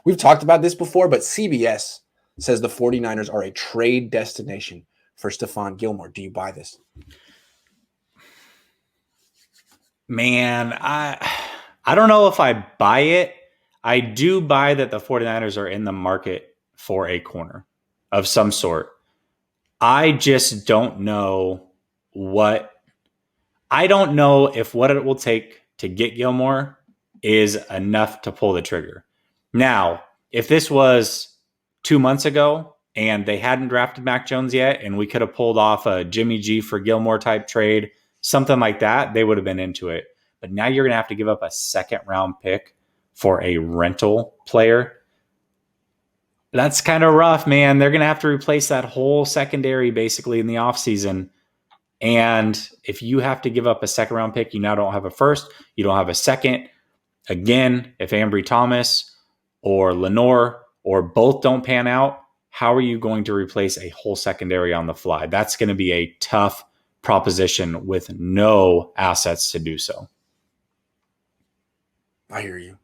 We've talked about this before, but CBS says the 49ers are a trade destination for Stephon Gilmore. Do you buy this? Man, I don't know if I buy it. I do buy that the 49ers are in the market for a corner of some sort. I just don't know I don't know if what it will take to get Gilmore is enough to pull the trigger. Now, if this was 2 months ago and they hadn't drafted Mac Jones yet and we could have pulled off a Jimmy G for Gilmore type trade, something like that, they would have been into it. But now you're going to have to give up a second round pick for a rental player. That's kind of rough, man. They're going to have to replace that whole secondary basically in the offseason. And if you have to give up a second round pick, you now don't have a first, you don't have a second. Again, if Ambry Thomas or Lenore or both don't pan out, how are you going to replace a whole secondary on the fly? That's going to be a tough proposition with no assets to do so. I hear you.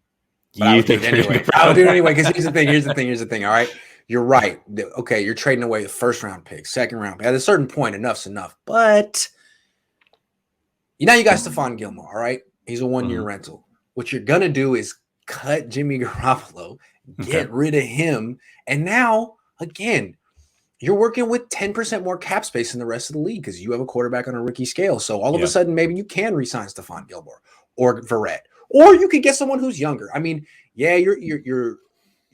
But I would do it anyway. I would do it anyway because here's the thing. All right. You're right. Okay, you're trading away the first round pick, second round pick. At a certain point, enough's enough. But you got Stephon Gilmore, all right? He's a 1-year rental. What you're going to do is cut Jimmy Garoppolo, get rid of him, and now, again, you're working with 10% more cap space than the rest of the league because you have a quarterback on a rookie scale. So all of a sudden, maybe you can re-sign Stephon Gilmore or Verrett. Or you could get someone who's younger. I mean, yeah, you're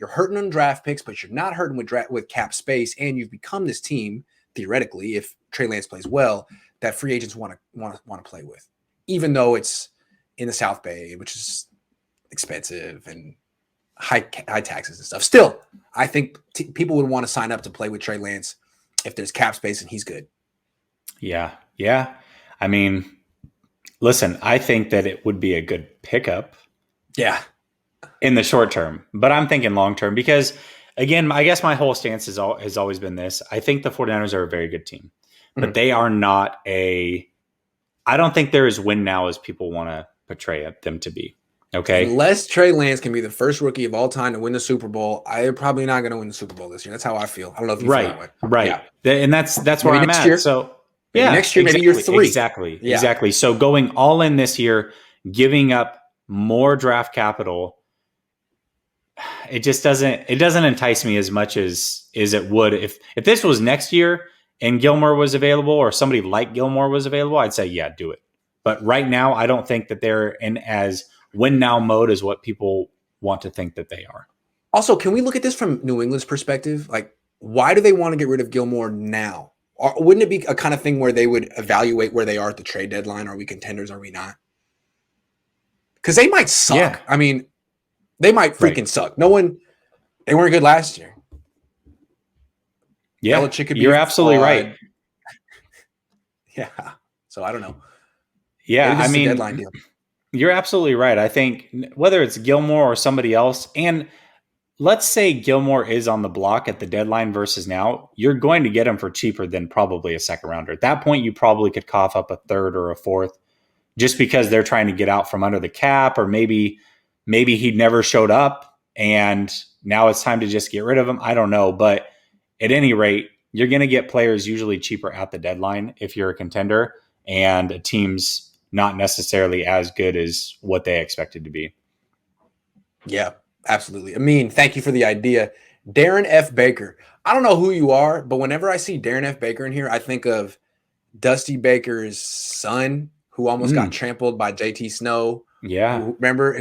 hurting on draft picks, but you're not hurting with cap space, and you've become this team theoretically, if Trey Lance plays well, that free agents want to play with, even though it's in the South Bay, which is expensive and high taxes and stuff. Still, I think people would want to sign up to play with Trey Lance if there's cap space and he's good. Yeah. I mean, listen, I think that it would be a good pickup. Yeah. In the short term, but I'm thinking long term because, again, I guess my whole stance has always been this. I think the 49ers are a very good team, but they are not I don't think they're as win now as people want to portray them to be. Okay. Unless Trey Lance can be the first rookie of all time to win the Super Bowl, I'm probably not going to win the Super Bowl this year. That's how I feel. I don't know if you feel that way. Right. Yeah. And that's where I'm at. Year. So maybe next year, maybe year 3. Exactly. So going all in this year, giving up more draft capital, it doesn't entice me as much as it would if this was next year and Gilmore was available or somebody like Gilmore was available. I'd say, yeah, do it. But right now, I don't think that they're in as win now mode as what people want to think that they are. Also, can we look at this from New England's perspective? Like, why do they want to get rid of Gilmore now? Or wouldn't it be a kind of thing where they would evaluate where they are at the trade deadline? Are we contenders? Are we not? Because they might suck. Yeah. I mean, they might freaking suck. They weren't good last year. Yeah, you're absolutely right. Yeah. So I don't know. Yeah, I mean, deadline deal. You're absolutely right. I think whether it's Gilmore or somebody else, and let's say Gilmore is on the block at the deadline versus now, you're going to get him for cheaper than probably a second rounder. At that point, you probably could cough up a third or a fourth just because they're trying to get out from under the cap, or maybe he never showed up and now it's time to just get rid of him. I don't know. But at any rate, you're going to get players usually cheaper at the deadline if you're a contender and a team's not necessarily as good as what they expected to be. Yeah, absolutely. I mean, thank you for the idea. Darren F. Baker. I don't know who you are, but whenever I see Darren F. Baker in here, I think of Dusty Baker's son who almost got trampled by JT Snow. Yeah. Remember?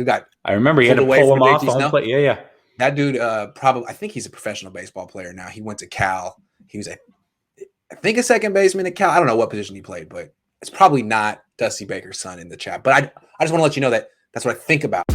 I remember he had to pull him off. Yeah. That dude, I think he's a professional baseball player now. He went to Cal. He was, I think, a second baseman at Cal. I don't know what position he played, but it's probably not Dusty Baker's son in the chat. But I just want to let you know that that's what I think about.